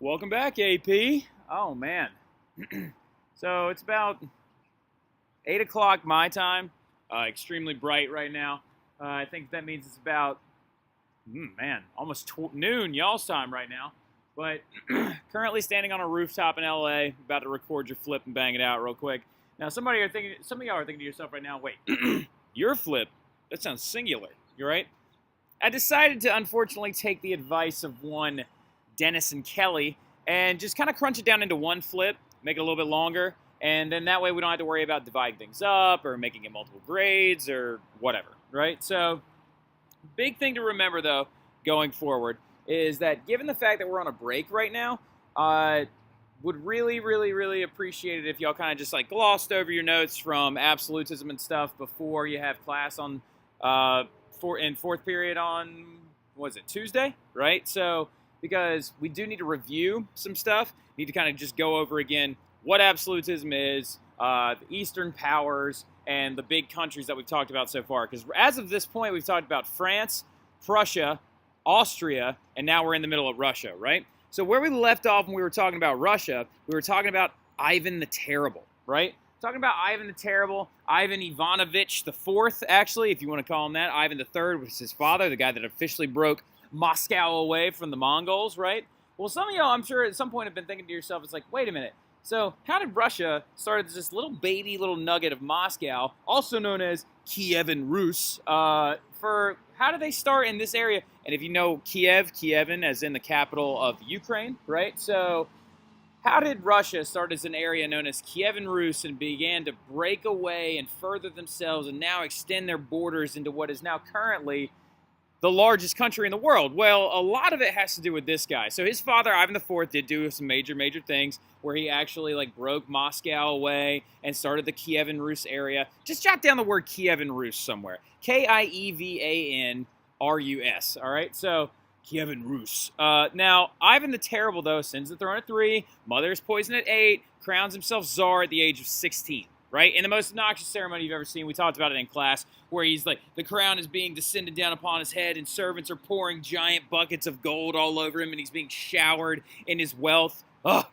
Welcome back, AP. Oh, man. So it's about 8 o'clock my time. Extremely bright right now. I think that means it's about, almost noon y'all's time right now. But currently standing on a rooftop in LA, about to record your flip and bang it out real quick. Now, some of y'all are thinking to yourself right now, wait, your flip? That sounds singular. You're right. I decided to unfortunately take the advice of one Dennis and Kelly and just kind of crunch it down into one flip, make it a little bit longer, and then that way we don't have to worry about dividing things up or making it multiple grades or whatever, right? So, big thing to remember though, going forward, is that given the fact that we're on a break right now, would really appreciate it if y'all kind of just like glossed over your notes from absolutism and stuff before you have class on fourth period on, Tuesday, right? So, because we do need to review some stuff, need to kind of just go over again what absolutism is, the Eastern powers, and the big countries that we've talked about so far. Because as of this point, we've talked about France, Prussia, Austria, and now we're in the middle of Russia, right? So where we left off when we were talking about Russia, we were talking about Ivan the Terrible, right? Talking about Ivan the Terrible, Ivan Ivanovich the Fourth, actually, if you want to call him that. Ivan the Third was his father, the guy that officially broke Moscow away from the Mongols, right? Well, some of y'all, I'm sure, at some point have been thinking to yourself, it's like, wait a minute. So how did Russia start as this little baby little nugget of Moscow, also known as Kievan Rus, how did they start in this area? And if you know Kievan, as in the capital of Ukraine, right? So how did Russia start as an area known as Kievan Rus and began to break away and further themselves and now extend their borders into what is now currently the largest country in the world? Well, a lot of it has to do with this guy. So his father, Ivan IV, did do some major things where he actually broke Moscow away and started the Kievan Rus area. Just jot down the word Kievan Rus somewhere. Kievan Rus. All right, so Kievan Rus. Now, Ivan the Terrible, though, sends the throne at 3, mother is poisoned at 8, crowns himself Tsar at the age of 16. Right? In the most obnoxious ceremony you've ever seen, we talked about it in class, where he's like, the crown is being descended down upon his head, and servants are pouring giant buckets of gold all over him, and he's being showered in his wealth. Ugh.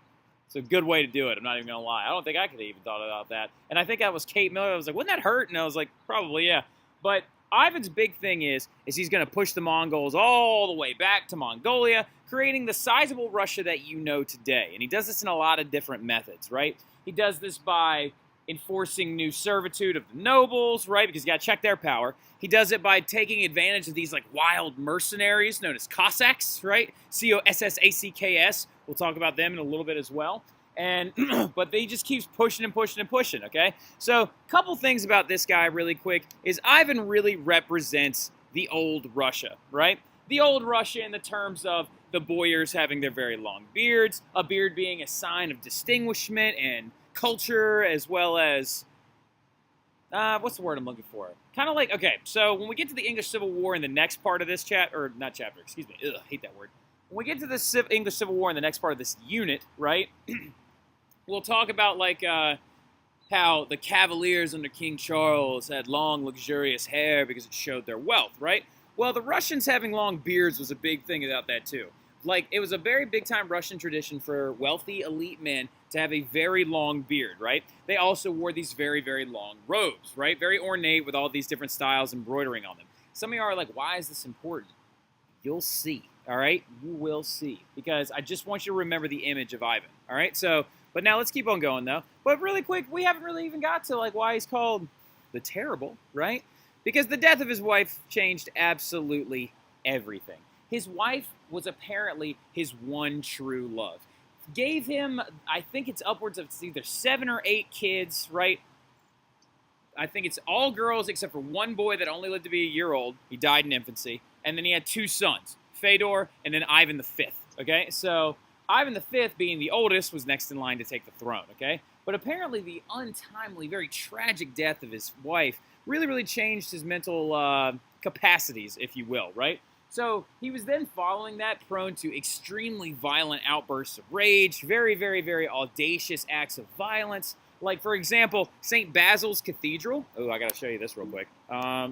It's a good way to do it, I'm not even going to lie. I don't think I could have even thought about that. And I think that was Kate Miller. I was like, wouldn't that hurt? And I was like, probably, yeah. But Ivan's big thing is he's going to push the Mongols all the way back to Mongolia, creating the sizable Russia that you know today. And he does this in a lot of different methods, right? He does this by enforcing new servitude of the nobles, right? Because you got to check their power. He does it by taking advantage of these wild mercenaries known as Cossacks, right? Cossacks. We'll talk about them in a little bit as well. And but they just keeps pushing and pushing and pushing, okay? So, a couple things about this guy really quick is Ivan really represents the old Russia, right? The old Russia in the terms of the boyars having their very long beards, a beard being a sign of distinguishment and culture, as well as, what's the word I'm looking for? Kind of like, okay, so when we get to the English Civil War in the next part of this hate that word. When we get to the English Civil War in the next part of this unit, right, we'll talk about, how the Cavaliers under King Charles had long, luxurious hair because it showed their wealth, right? Well, the Russians having long beards was a big thing about that, too. It was a very big-time Russian tradition for wealthy, elite men to have a very long beard, right? They also wore these very, very long robes, right? Very ornate with all these different styles embroidering on them. Some of you are like, why is this important? You'll see, all right? You will see. Because I just want you to remember the image of Ivan, all right? So, but now let's keep on going, though. But really quick, we haven't really even got to, why he's called the Terrible, right? Because the death of his wife changed absolutely everything. His wife was apparently his one true love. Gave him, I think it's upwards of either 7 or 8 kids, right? I think it's all girls except for one boy that only lived to be a year old. He died in infancy. And then he had 2 sons, Fedor and then Ivan V, okay? So Ivan V, being the oldest, was next in line to take the throne, okay? But apparently the untimely, very tragic death of his wife really changed his mental capacities, if you will, right? So he was then following that prone to extremely violent outbursts of rage, very audacious acts of violence. Like, for example, St. Basils Cathedral. Oh, I got to show you this real quick.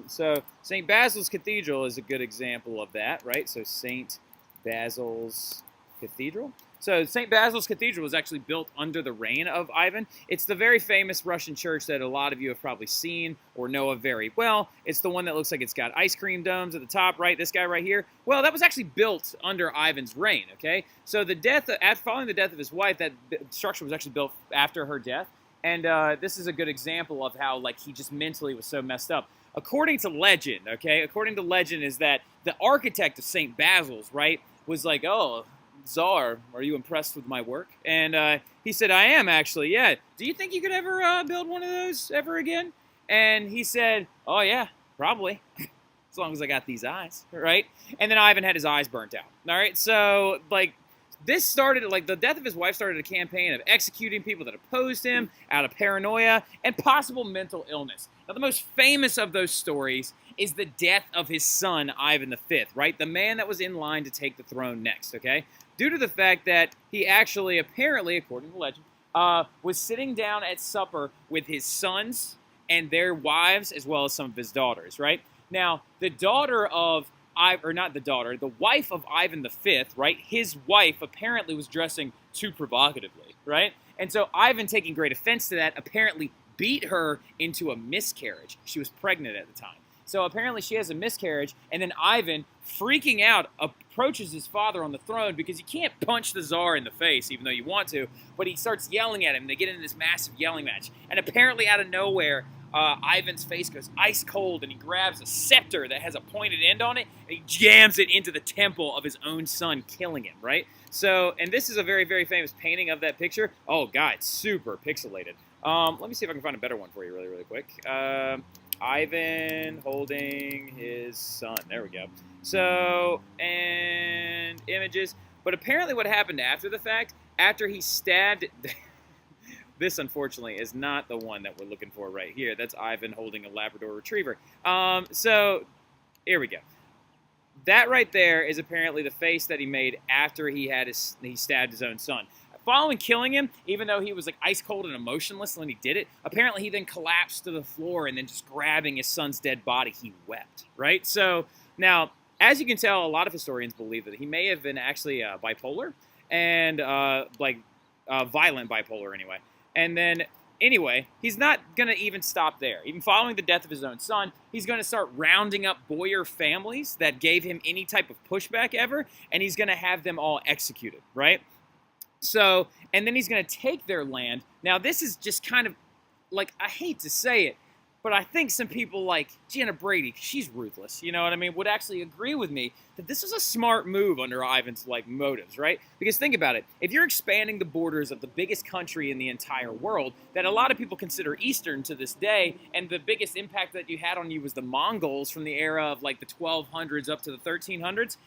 So St. Basils Cathedral is a good example of that, right? So St. Basils Cathedral. So St. Basils Cathedral was actually built under the reign of Ivan. It's the very famous Russian church that a lot of you have probably seen or know of very well. It's the one that looks like it's got ice cream domes at the top, right? This guy right here. Well, that was actually built under Ivan's reign, okay? So following the death of his wife, that structure was actually built after her death. And this is a good example of how, like, he just mentally was so messed up. According to legend, okay? According to legend is that the architect of St. Basil's, right, was like, oh, Tsar, are you impressed with my work? And he said, I am, actually, yeah. Do you think you could ever build one of those ever again? And he said, oh, yeah, probably, as long as I got these eyes, right? And then Ivan had his eyes burnt out, all right? So, like, this started, like, the death of his wife started a campaign of executing people that opposed him out of paranoia and possible mental illness. Now, the most famous of those stories is the death of his son, Ivan V, right? The man that was in line to take the throne next, okay? Due to the fact that he actually, apparently, according to legend, was sitting down at supper with his sons and their wives, as well as some of his daughters, right? Now, the wife of Ivan V, right? His wife apparently was dressing too provocatively, right? And so Ivan, taking great offense to that, apparently beat her into a miscarriage. She was pregnant at the time. So apparently she has a miscarriage, and then Ivan, freaking out, approaches his father on the throne because you can't punch the Tsar in the face, even though you want to, but he starts yelling at him. They get into this massive yelling match. And apparently out of nowhere, Ivan's face goes ice cold, and he grabs a scepter that has a pointed end on it, and he jams it into the temple of his own son, killing him, right? So, and this is a very, very famous painting of that picture. Oh, God, it's super pixelated. Let me see if I can find a better one for you really, really quick. Ivan holding his son. There we go. So, and images. But apparently what happened after the fact, after he stabbed... This, unfortunately, is not the one that we're looking for right here. That's Ivan holding a Labrador Retriever. So, here we go. That right there is apparently the face that he made after he stabbed his own son. Following killing him, even though he was like ice cold and emotionless when he did it, apparently he then collapsed to the floor, and then just grabbing his son's dead body, he wept, right? So, now, as you can tell, a lot of historians believe that he may have been actually bipolar, and violent bipolar anyway. And then, anyway, he's not going to even stop there. Even following the death of his own son, he's going to start rounding up boyar families that gave him any type of pushback ever, and he's going to have them all executed, right? So, and then he's going to take their land. Now, this is just kind of, like, I hate to say it, but I think some people like Jenna Brady, she's ruthless, you know what I mean, would actually agree with me that this was a smart move under Ivan's, like, motives, right? Because think about it. If you're expanding the borders of the biggest country in the entire world that a lot of people consider Eastern to this day, and the biggest impact that you had on you was the Mongols from the era of, like, the 1200s up to the 1300s,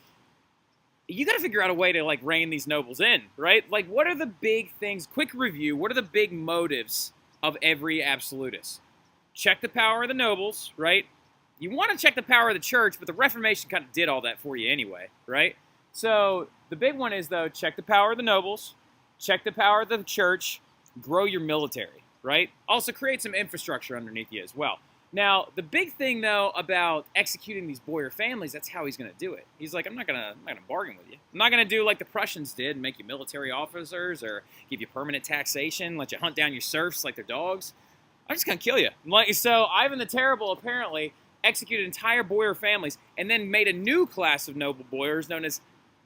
you got to figure out a way to, like, rein these nobles in, right? Like, what are the big things? Quick review. What are the big motives of every absolutist? Check the power of the nobles, right? You want to check the power of the church, but the Reformation kind of did all that for you anyway, right? So the big one is, though, check the power of the nobles, check the power of the church, grow your military, right? Also create some infrastructure underneath you as well. Now, the big thing, though, about executing these boyar families, that's how he's going to do it. He's like, I'm not going to bargain with you. I'm not going to do like the Prussians did and make you military officers or give you permanent taxation, let you hunt down your serfs like they're dogs. I'm just going to kill you. So Ivan the Terrible apparently executed entire boyar families and then made a new class of noble boyars known as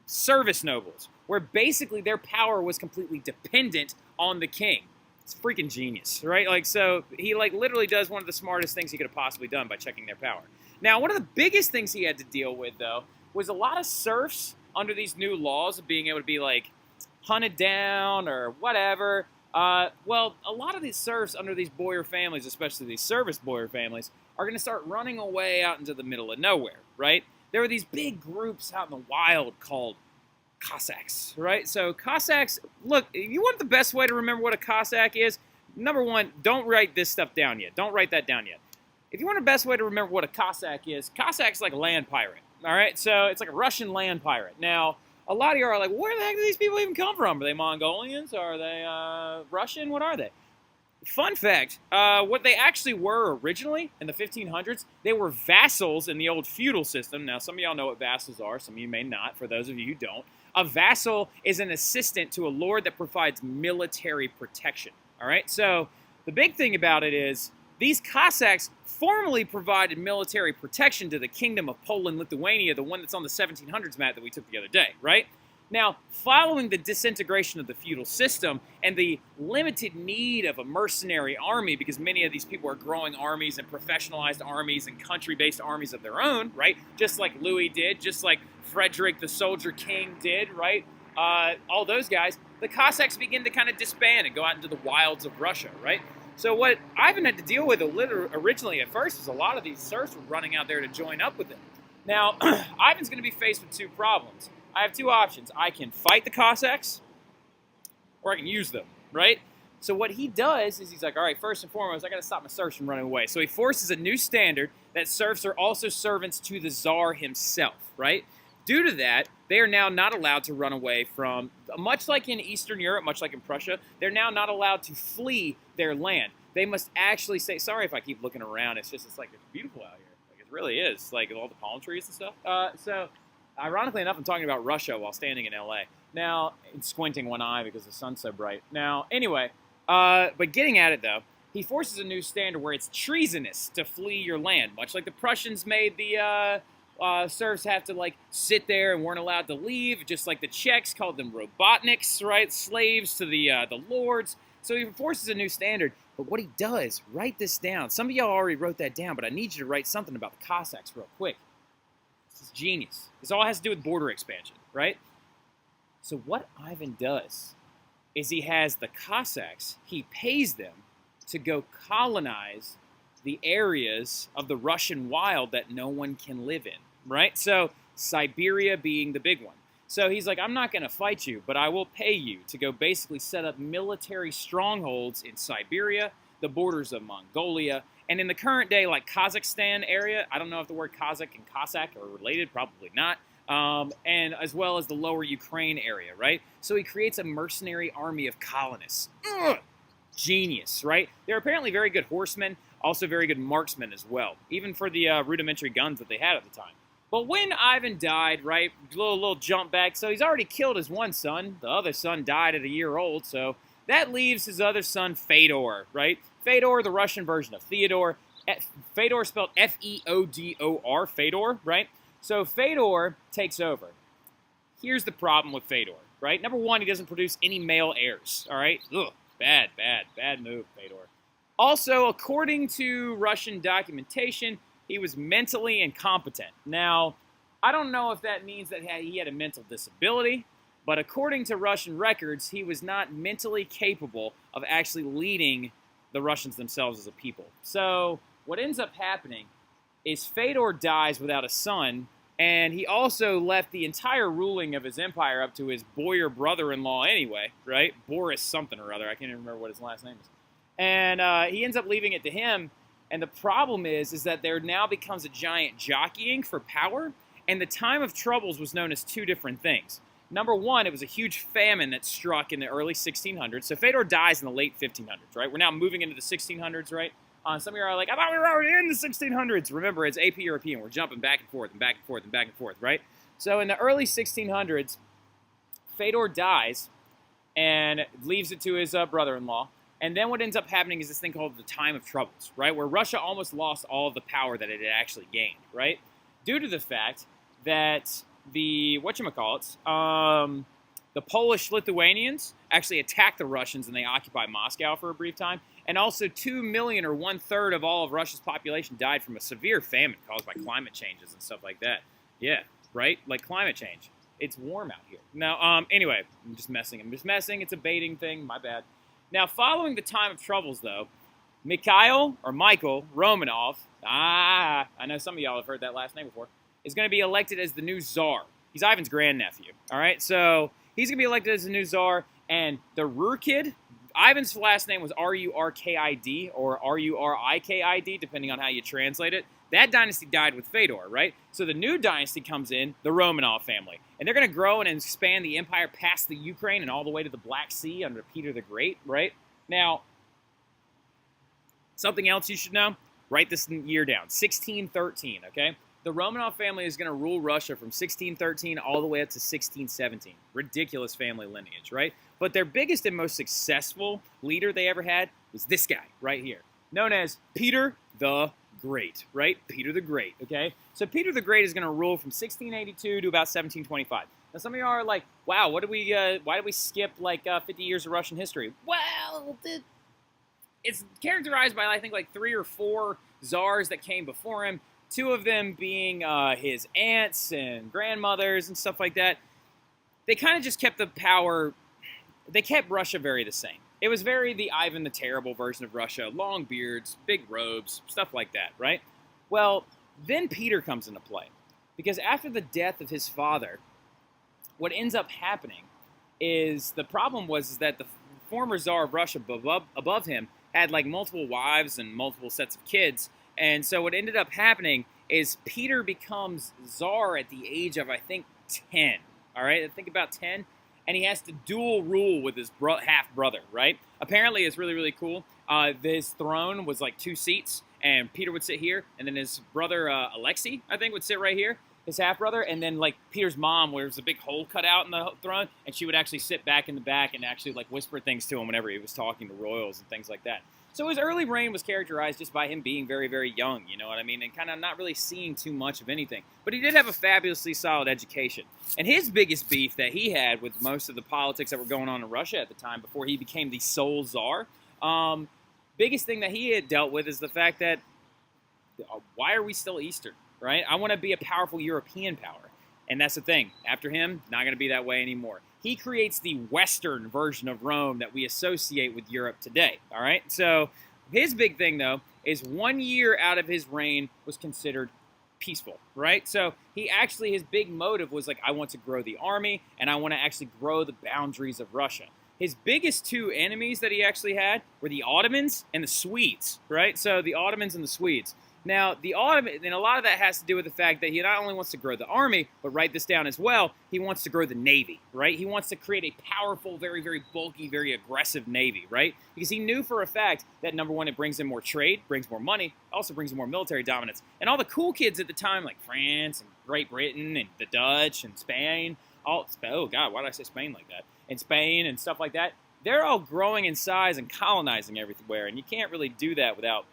service nobles, where basically their power was completely dependent on the king. It's freaking genius, right? Like, so he, like, literally does one of the smartest things he could have possibly done by checking their power. Now, one of the biggest things he had to deal with, though, was a lot of serfs under these new laws of being able to be, like, hunted down or whatever. Well, a lot of these serfs under these boyar families, especially these service boyar families, are going to start running away out into the middle of nowhere, right? There are these big groups out in the wild called Cossacks, right? So Cossacks, look, you want the best way to remember what a Cossack is? Number one, don't write this stuff down yet. Don't write that down yet. If you want the best way to remember what a Cossack is, Cossack's like a land pirate, all right? So it's like a Russian land pirate. Now, a lot of you are like, where the heck do these people even come from? Are they Mongolians? Are they Russian? What are they? fun fact, what they actually were originally in the 1500s, they were vassals in the old feudal system. Now, some of y'all know what vassals are. Some of you may not. For those of you who don't, a vassal is an assistant to a lord that provides military protection. All right? So the big thing about it is these Cossacks formerly provided military protection to the Kingdom of Poland-Lithuania, the one that's on the 1700s map that we took the other day, right? Now, following the disintegration of the feudal system and the limited need of a mercenary army, because many of these people are growing armies and professionalized armies and country-based armies of their own, right? Just like Louis did, just like Frederick the Soldier King did, right? All those guys, the Cossacks begin to kind of disband and go out into the wilds of Russia, right? So what Ivan had to deal with originally at first was a lot of these serfs were running out there to join up with him. Now, Ivan's going to be faced with two problems. I have two options. I can fight the Cossacks, or I can use them, right? So what he does is he's like, all right, first and foremost, I got to stop my serfs from running away. So he forces a new standard that serfs are also servants to the Tsar himself, right? Due to that, they are now not allowed to run away from, much like in Eastern Europe, much like in Prussia, they're now not allowed to flee their land. They must actually say, sorry if I keep looking around, it's like, it's beautiful out here. Like, it really is, like all the palm trees and stuff. So ironically enough, I'm talking about Russia while standing in LA. Now, it's squinting one eye because the sun's so bright. Now, anyway, but getting at it though, he forces a new standard where it's treasonous to flee your land, much like the Prussians made the serfs have to like sit there and weren't allowed to leave, just like the Czechs called them robotniks, right? Slaves to the lords. So he forces a new standard. But what he does, write this down. Some of y'all already wrote that down, but I need you to write something about the Cossacks real quick. This is genius. This all has to do with border expansion, right? So what Ivan does is he has the Cossacks, he pays them to go colonize the areas of the Russian wild that no one can live in, right? So Siberia being the big one. So he's like, I'm not going to fight you, but I will pay you to go basically set up military strongholds in Siberia, the borders of Mongolia, and in the current day, like Kazakhstan area. I don't know if the word Kazakh and Cossack are related, probably not. And as well as the lower Ukraine area, right? So he creates a mercenary army of colonists. Genius, right? They're apparently very good horsemen, also very good marksmen as well, even for the rudimentary guns that they had at the time. But when Ivan died, right, little jump back, so he's already killed his one son. The other son died at a year old, so that leaves his other son, Fedor, right? Fedor, the Russian version of Theodore. Fedor spelled F-E-O-D-O-R, Fedor, right? So Fedor takes over. Here's the problem with Fedor, right? Number one, he doesn't produce any male heirs, all right? Ugh, bad move, Fedor. Also, according to Russian documentation, he was mentally incompetent. Now, I don't know if that means that he had a mental disability, but according to Russian records, he was not mentally capable of actually leading the Russians themselves as a people. So what ends up happening is Fedor dies without a son, and he also left the entire ruling of his empire up to his boyar brother-in-law anyway, right? Boris something or other. I can't even remember what his last name is. And he ends up leaving it to him. And the problem is that there now becomes a giant jockeying for power, and the time of troubles was known as two different things. Number one, it was a huge famine that struck in the early 1600s. So Fedor dies in the late 1500s, right? We're now moving into the 1600s, right? Some of you are like, I thought we were already in the 1600s. Remember, it's AP European. We're jumping back and forth and back and forth and back and forth, right? So in the early 1600s, Fedor dies and leaves it to his brother-in-law. And then what ends up happening is this thing called the Time of Troubles, right? Where Russia almost lost all of the power that it had actually gained, right? Due to the fact that the, the Polish-Lithuanians actually attacked the Russians and they occupied Moscow for a brief time. And also 2 million, or 1/3 of all of Russia's population, died from a severe famine caused by climate changes and stuff like that. Yeah, right? Like climate change. It's warm out here. Now, anyway, I'm just messing. It's a baiting thing. My bad. Now, following the Time of Troubles, though, Michael Romanov, I know some of y'all have heard that last name before, is going to be elected as the new Tsar. He's Ivan's grandnephew, all right? So he's going to be elected as the new Tsar, and the Rurkid, Ivan's last name was R-U-R-K-I-D or R-U-R-I-K-I-D, depending on how you translate it. That dynasty died with Fedor, right? So the new dynasty comes in, the Romanov family. And they're going to grow and expand the empire past the Ukraine and all the way to the Black Sea under Peter the Great, right? Now, Something else you should know, write this year down, 1613, okay? The Romanov family is going to rule Russia from 1613 all the way up to 1617. Ridiculous family lineage, right? But their biggest and most successful leader they ever had was this guy right here, known as Peter the Great, right? Peter the Great, okay? So Peter the Great is going to rule from 1682 to about 1725. Now, some of you are like, wow, why did we skip like 50 years of Russian history? Well, it's characterized by, I think, like 3 or 4 czars that came before him, 2 of them being his aunts and grandmothers and stuff like that. They kind of just kept the power, they kept Russia very the same. It was very the Ivan the Terrible version of Russia, long beards, big robes, stuff like that, right? Well, then Peter comes into play, because after the death of his father, what ends up happening is the problem was that the former Tsar of Russia above him had like multiple wives and multiple sets of kids. And so what ended up happening is Peter becomes Tsar at the age of, I think, 10. All right, I think about 10. And he has to dual rule with his half-brother, right? Apparently, it's really, really cool. His throne was like 2 seats, and Peter would sit here, and then his brother Alexei, I think, would sit right here, his half-brother, and then like Peter's mom, where there was a big hole cut out in the throne, and she would actually sit back in the back and actually like whisper things to him whenever he was talking to royals and things like that. So his early reign was characterized just by him being very, very young, you know what I mean, and kind of not really seeing too much of anything. But he did have a fabulously solid education. And his biggest beef that he had with most of the politics that were going on in Russia at the time before he became the sole czar, biggest thing that he had dealt with is the fact that, why are we still Eastern, right? I want to be a powerful European power. And that's the thing. After him, not going to be that way anymore. He creates the Western version of Rome that we associate with Europe today, all right? So his big thing, though, is 1 year out of his reign was considered peaceful, right? So he actually, his big motive was like, I want to grow the army, and I want to actually grow the boundaries of Russia. His biggest 2 enemies that he actually had were the Ottomans and the Swedes, right? So the Ottomans and the Swedes. Now, the Ottoman, and a lot of that has to do with the fact that he not only wants to grow the army, but write this down as well, he wants to grow the navy, right? He wants to create a powerful, very, very bulky, very aggressive navy, right? Because he knew for a fact that, number one, it brings in more trade, brings more money, also brings in more military dominance. And all the cool kids at the time, like France and Great Britain and the Dutch and Spain, oh God, why did I say Spain like that? And Spain and stuff like that, they're all growing in size and colonizing everywhere, and you can't really do that without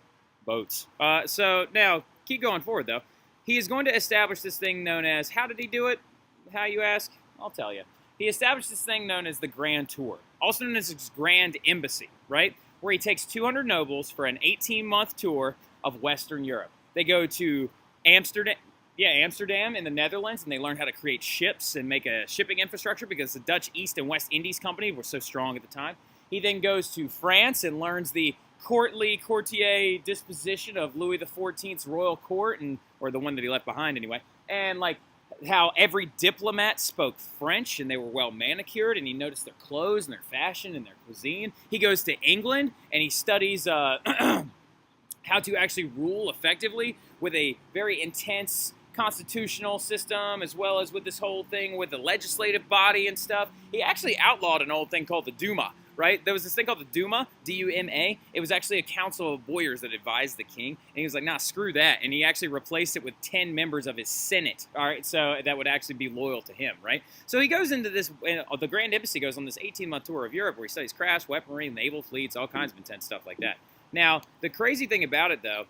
boats. So now, keep going forward, though. He is going to establish this thing known as, how did he do it? How, you ask? I'll tell you. He established this thing known as the Grand Tour, also known as his Grand Embassy, right? Where he takes 200 nobles for an 18-month tour of Western Europe. They go to Amsterdam in the Netherlands, and they learn how to create ships and make a shipping infrastructure because the Dutch East and West Indies Company were so strong at the time. He then goes to France and learns the courtier disposition of Louis XIV's royal court, or the one that he left behind anyway, and like how every diplomat spoke French and they were well manicured, and he noticed their clothes and their fashion and their cuisine. He goes to England and he studies how to actually rule effectively with a very intense constitutional system, as well as with this whole thing with the legislative body and stuff. He actually outlawed an old thing called the Duma, right? There was this thing called the Duma, D-U-M-A. It was actually a council of boyars that advised the king, and he was like, nah, screw that, and he actually replaced it with 10 members of his Senate, all right, so that would actually be loyal to him, right? So he goes into this, the Grand Embassy goes on this 18-month tour of Europe where he studies crafts, weaponry, naval fleets, all kinds of intense stuff like that. Now, the crazy thing about it, though,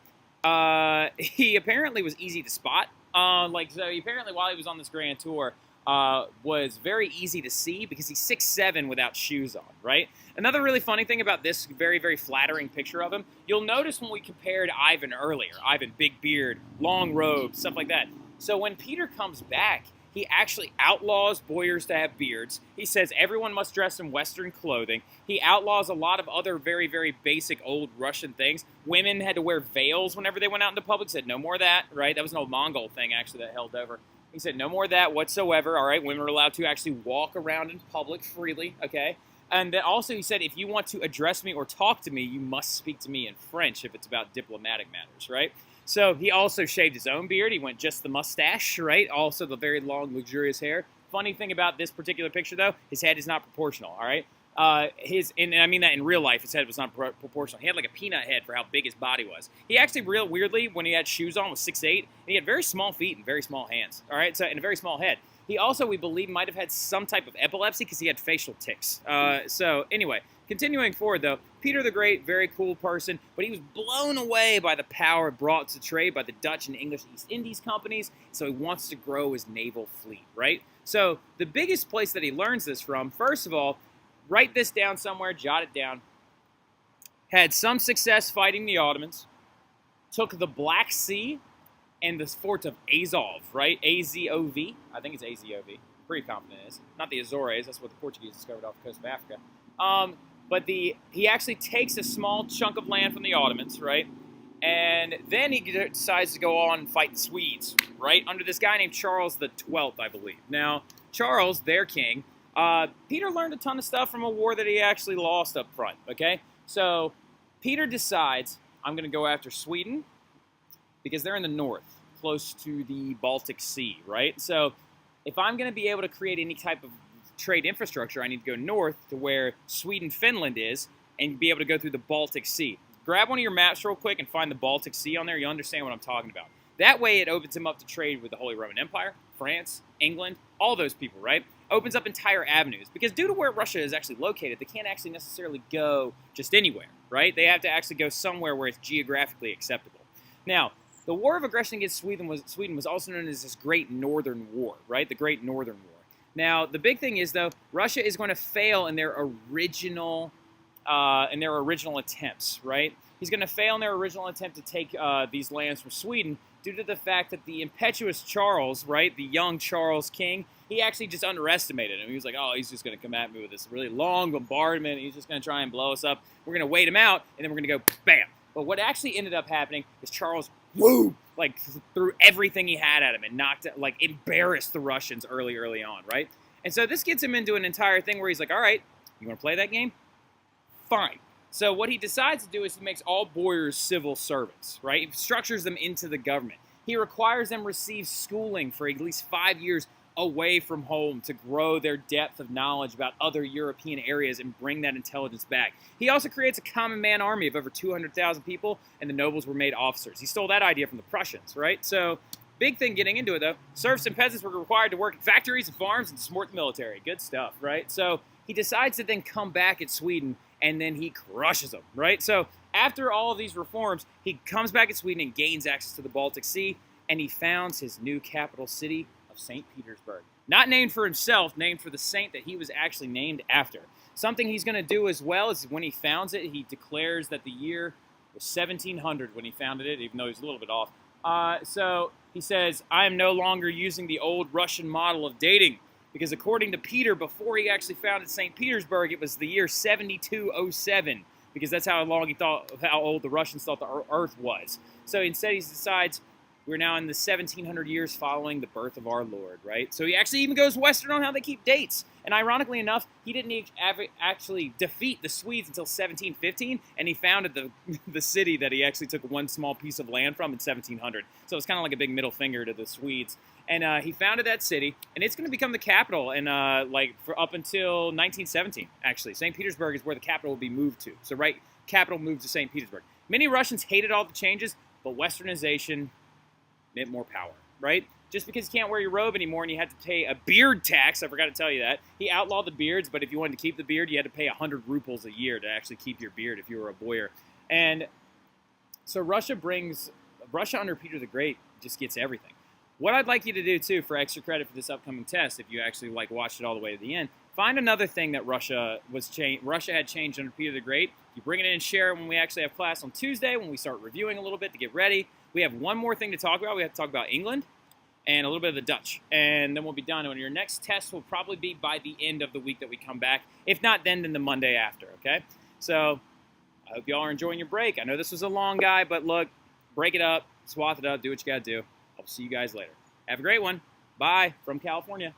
he apparently was easy to spot. So he apparently, while he was on this grand tour, was very easy to see because he's 6'7" without shoes on, right? Another really funny thing about this very, very flattering picture of him, you'll notice when we compared Ivan earlier, Ivan, big beard, long robes, stuff like that. So when Peter comes back, he actually outlaws boyars to have beards. He says everyone must dress in Western clothing. He outlaws a lot of other very, very basic old Russian things. Women had to wear veils whenever they went out into public. He said, no more of that, right? That was an old Mongol thing, actually, that held over. He said, no more of that whatsoever, all right? Women are allowed to actually walk around in public freely, okay? And then also he said, if you want to address me or talk to me, you must speak to me in French if it's about diplomatic matters, right? So he also shaved his own beard. He went just the mustache, right? Also the very long, luxurious hair. Funny thing about this particular picture, though, his head is not proportional, all right? And I mean that in real life, his head was not proportional. He had like a peanut head for how big his body was. He actually, real weirdly, when he had shoes on, was 6'8", and he had very small feet and very small hands. All right, so and a very small head. He also, we believe, might have had some type of epilepsy because he had facial tics. So anyway, continuing forward though, Peter the Great, very cool person, but he was blown away by the power brought to trade by the Dutch and English East Indies companies. So he wants to grow his naval fleet, right? So the biggest place that he learns this from, first of all, write this down somewhere, jot it down. Had some success fighting the Ottomans, took the Black Sea and the fort of Azov, right? A-Z-O-V. I think it's A-Z-O-V. Pretty confident it is. Not the Azores. That's what the Portuguese discovered off the coast of Africa. But he actually takes a small chunk of land from the Ottomans, right? And then he decides to go on and fight the Swedes, right? Under this guy named Charles the 12th, I believe. Now, Charles, their king, Peter learned a ton of stuff from a war that he actually lost up front, okay? So Peter decides, I'm going to go after Sweden because they're in the north, close to the Baltic Sea, right? So if I'm going to be able to create any type of trade infrastructure, I need to go north to where Sweden, Finland is and be able to go through the Baltic Sea. Grab one of your maps real quick and find the Baltic Sea on there. You'll understand what I'm talking about. That way it opens him up to trade with the Holy Roman Empire, France, England, all those people, right? Opens up entire avenues. Because due to where Russia is actually located, they can't actually necessarily go just anywhere, right? They have to actually go somewhere where it's geographically acceptable. Now, the war of aggression against Sweden was also known as this Great Northern War, right? The Great Northern War. Now, the big thing is, though, Russia is going to fail in their original attempts, right? He's going to fail in their original attempt to take these lands from Sweden due to the fact that the impetuous Charles, right, the young Charles King, he actually just underestimated him. He was like, oh, he's just going to come at me with this really long bombardment. He's just going to try and blow us up. We're going to wait him out, and then we're going to go bam. But what actually ended up happening is Charles, like threw everything he had at him and embarrassed the Russians early on, right? And so this gets him into an entire thing where he's like, all right, you want to play that game? Fine. So what he decides to do is he makes all boyars civil servants, right? He structures them into the government. He requires them receive schooling for at least 5 years away from home to grow their depth of knowledge about other European areas and bring that intelligence back. He also creates a common man army of over 200,000 people, and the nobles were made officers. He stole that idea from the Prussians, right? So, big thing getting into it, though, serfs and peasants were required to work in factories and farms and support the military. Good stuff, right? So, he decides to then come back at Sweden, and then he crushes them, right? So, after all of these reforms, he comes back at Sweden and gains access to the Baltic Sea, and he founds his new capital city of St. Petersburg. Not named for himself, named for the saint that he was actually named after. Something he's going to do as well is when he founds it, he declares that the year was 1700 when he founded it, even though he's a little bit off. So he says, I am no longer using the old Russian model of dating, because according to Peter, before he actually founded St. Petersburg, it was the year 7207, because that's how old the Russians thought the Earth was. So instead he decides, we're now in the 1700 years following the birth of our Lord, right? So he actually even goes Western on how they keep dates. And ironically enough, he didn't actually defeat the Swedes until 1715, and he founded the city that he actually took one small piece of land from in 1700. So it's kind of like a big middle finger to the Swedes. And he founded that city, and it's going to become the capital and for up until 1917, actually. St. Petersburg is where the capital will be moved to. So, right, capital moved to St. Petersburg. Many Russians hated all the changes, but Westernization meant more power, right? Just because you can't wear your robe anymore and you had to pay a beard tax, I forgot to tell you that. He outlawed the beards, but if you wanted to keep the beard, you had to pay 100 rubles a year to actually keep your beard if you were a boyar. And so Russia under Peter the Great just gets everything. What I'd like you to do, too, for extra credit for this upcoming test, if you actually watched it all the way to the end, find another thing that Russia had changed under Peter the Great. You bring it in and share it when we actually have class on Tuesday, when we start reviewing a little bit to get ready. We have one more thing to talk about. We have to talk about England and a little bit of the Dutch. And then we'll be done. And your next test will probably be by the end of the week that we come back. If not then the Monday after, okay? So I hope you all are enjoying your break. I know this was a long guy, but look, break it up, swath it up, do what you got to do. I'll see you guys later. Have a great one. Bye from California.